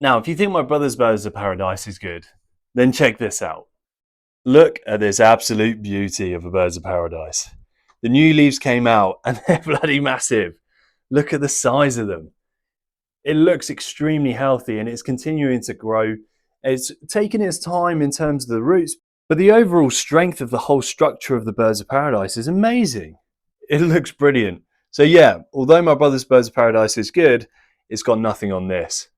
Now, if you think my brother's Birds of Paradise is good, then check this out. Look at this absolute beauty of a Birds of Paradise. The new leaves came out and they're bloody massive. Look at the size of them. It looks extremely healthy and it's continuing to grow. It's taken its time in terms of the roots, but the overall strength of the whole structure of the Birds of Paradise is amazing. It looks brilliant. So yeah, although my brother's Birds of Paradise is good, it's got nothing on this.